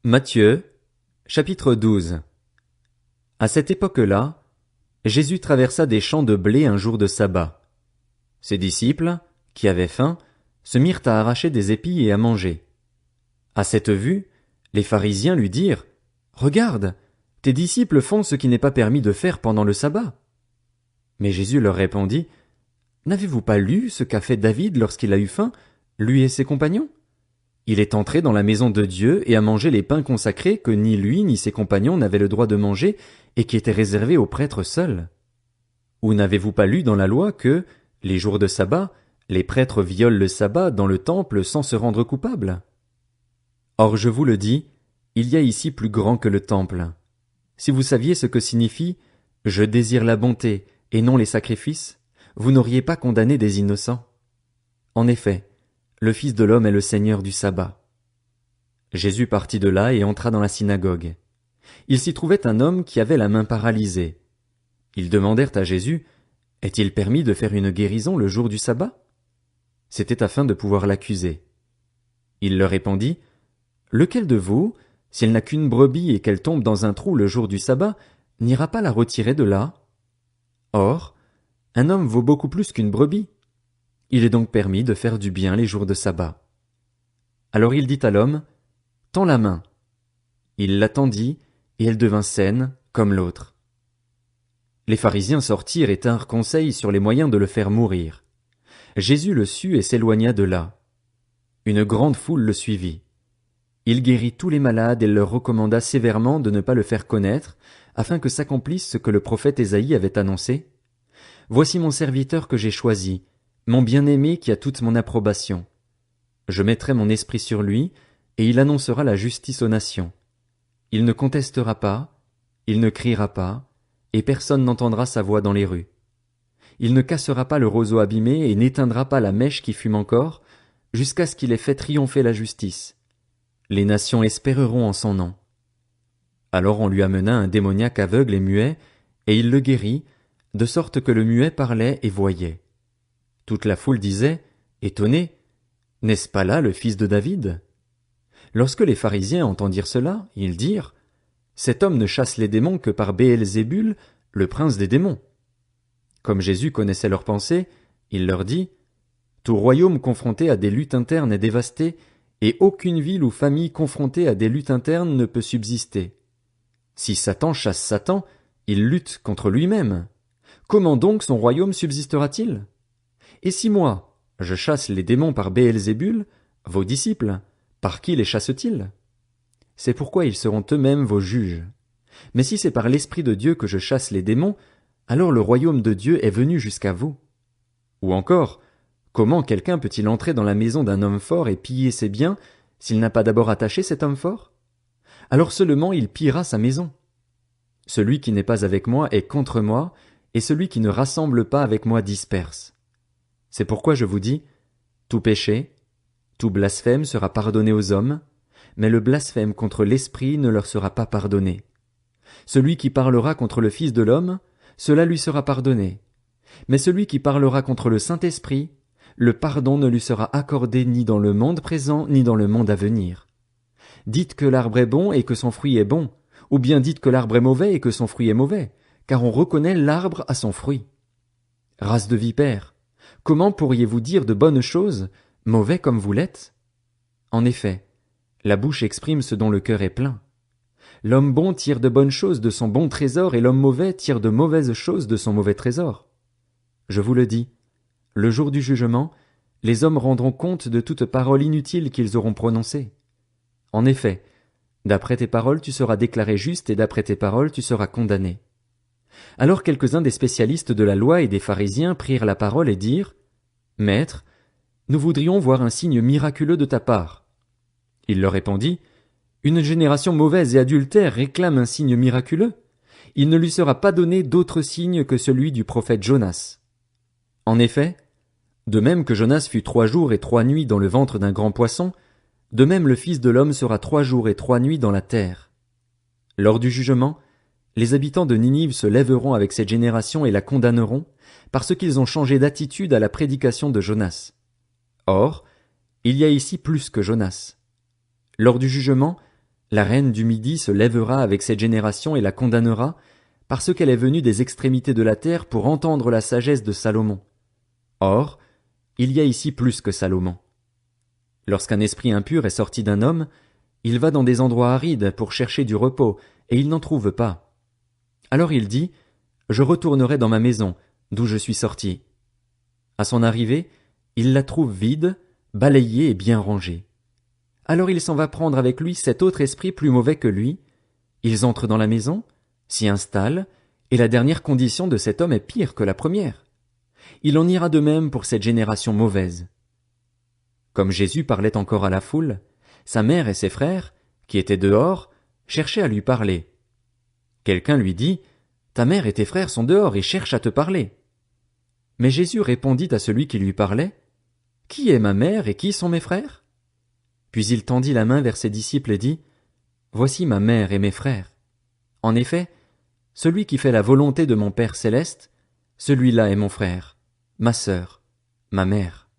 Matthieu, chapitre 12. À cette époque-là, Jésus traversa des champs de blé un jour de sabbat. Ses disciples, qui avaient faim, se mirent à arracher des épis et à manger. À cette vue, les pharisiens lui dirent: « Regarde, tes disciples font ce qui n'est pas permis de faire pendant le sabbat. » Mais Jésus leur répondit: « N'avez-vous pas lu ce qu'a fait David lorsqu'il a eu faim, lui et ses compagnons? Il est entré dans la maison de Dieu et a mangé les pains consacrés que ni lui ni ses compagnons n'avaient le droit de manger et qui étaient réservés aux prêtres seuls. Ou n'avez-vous pas lu dans la loi que, les jours de sabbat, les prêtres violent le sabbat dans le temple sans se rendre coupables? Or je vous le dis, il y a ici plus grand que le temple. Si vous saviez ce que signifie « Je désire la bonté et non les sacrifices », vous n'auriez pas condamné des innocents. En effet, le Fils de l'homme est le Seigneur du sabbat. Jésus partit de là et entra dans la synagogue. Il s'y trouvait un homme qui avait la main paralysée. Ils demandèrent à Jésus: « Est-il permis de faire une guérison le jour du sabbat ?» C'était afin de pouvoir l'accuser. Il leur répondit: « Lequel de vous, s'il n'a qu'une brebis et qu'elle tombe dans un trou le jour du sabbat, n'ira pas la retirer de là? Or, un homme vaut beaucoup plus qu'une brebis. Il est donc permis de faire du bien les jours de sabbat. » Alors il dit à l'homme: « Tends la main. » Il la tendit, et elle devint saine, comme l'autre. Les pharisiens sortirent et tinrent conseil sur les moyens de le faire mourir. Jésus le sut et s'éloigna de là. Une grande foule le suivit. Il guérit tous les malades et leur recommanda sévèrement de ne pas le faire connaître, afin que s'accomplisse ce que le prophète Ésaïe avait annoncé. « Voici mon serviteur que j'ai choisi, mon bien-aimé qui a toute mon approbation. Je mettrai mon esprit sur lui, et il annoncera la justice aux nations. Il ne contestera pas, il ne criera pas, et personne n'entendra sa voix dans les rues. Il ne cassera pas le roseau abîmé et n'éteindra pas la mèche qui fume encore, jusqu'à ce qu'il ait fait triompher la justice. Les nations espéreront en son nom. » Alors on lui amena un démoniaque aveugle et muet, et il le guérit, de sorte que le muet parlait et voyait. Toute la foule disait, étonnée: « N'est-ce pas là le fils de David ?» Lorsque les pharisiens entendirent cela, ils dirent: « Cet homme ne chasse les démons que par Béelzébul, le prince des démons. » Comme Jésus connaissait leurs pensées, il leur dit: « Tout royaume confronté à des luttes internes est dévasté, et aucune ville ou famille confrontée à des luttes internes ne peut subsister. Si Satan chasse Satan, il lutte contre lui-même. Comment donc son royaume subsistera-t-il? Et si moi, je chasse les démons par Béelzébul, vos disciples, par qui les chassent-ils? C'est pourquoi ils seront eux-mêmes vos juges. Mais si c'est par l'Esprit de Dieu que je chasse les démons, alors le royaume de Dieu est venu jusqu'à vous. Ou encore, comment quelqu'un peut-il entrer dans la maison d'un homme fort et piller ses biens s'il n'a pas d'abord attaché cet homme fort? Alors seulement il pillera sa maison. Celui qui n'est pas avec moi est contre moi, et celui qui ne rassemble pas avec moi disperse. C'est pourquoi je vous dis, tout péché, tout blasphème sera pardonné aux hommes, mais le blasphème contre l'Esprit ne leur sera pas pardonné. Celui qui parlera contre le Fils de l'homme, cela lui sera pardonné. Mais celui qui parlera contre le Saint-Esprit, le pardon ne lui sera accordé ni dans le monde présent ni dans le monde à venir. Dites que l'arbre est bon et que son fruit est bon, ou bien dites que l'arbre est mauvais et que son fruit est mauvais, car on reconnaît l'arbre à son fruit. Race de vipères, comment pourriez-vous dire de bonnes choses, mauvais comme vous l'êtes? En effet, la bouche exprime ce dont le cœur est plein. L'homme bon tire de bonnes choses de son bon trésor et l'homme mauvais tire de mauvaises choses de son mauvais trésor. Je vous le dis, le jour du jugement, les hommes rendront compte de toute parole inutile qu'ils auront prononcée. En effet, d'après tes paroles tu seras déclaré juste et d'après tes paroles tu seras condamné. Alors quelques-uns des spécialistes de la loi et des pharisiens prirent la parole et dirent: « Maître, nous voudrions voir un signe miraculeux de ta part. » Il leur répondit: « Une génération mauvaise et adultère réclame un signe miraculeux. Il ne lui sera pas donné d'autre signe que celui du prophète Jonas. En effet, de même que Jonas fut 3 jours et 3 nuits dans le ventre d'un grand poisson, de même le Fils de l'homme sera 3 jours et 3 nuits dans la terre. Lors du jugement, les habitants de Ninive se lèveront avec cette génération et la condamneront, parce qu'ils ont changé d'attitude à la prédication de Jonas. Or, il y a ici plus que Jonas. Lors du jugement, La reine du Midi se lèvera avec cette génération et la condamnera, parce qu'elle est venue des extrémités de la terre pour entendre la sagesse de Salomon. Or, il y a ici plus que Salomon. Lorsqu'un esprit impur est sorti d'un homme, il va dans des endroits arides pour chercher du repos, et il n'en trouve pas. Alors il dit, « Je retournerai dans ma maison, d'où je suis sorti. » À son arrivée, il la trouve vide, balayée et bien rangée. Alors il s'en va prendre avec lui cet autre esprit plus mauvais que lui. Ils entrent dans la maison, s'y installent, et la dernière condition de cet homme est pire que la première. Il en ira de même pour cette génération mauvaise. Comme Jésus parlait encore à la foule, sa mère et ses frères, qui étaient dehors, cherchaient à lui parler. Quelqu'un lui dit, « Ta mère et tes frères sont dehors et cherchent à te parler. » Mais Jésus répondit à celui qui lui parlait, « Qui est ma mère et qui sont mes frères ?» Puis il tendit la main vers ses disciples et dit, « Voici ma mère et mes frères. En effet, celui qui fait la volonté de mon Père céleste, celui-là est mon frère, ma sœur, ma mère. »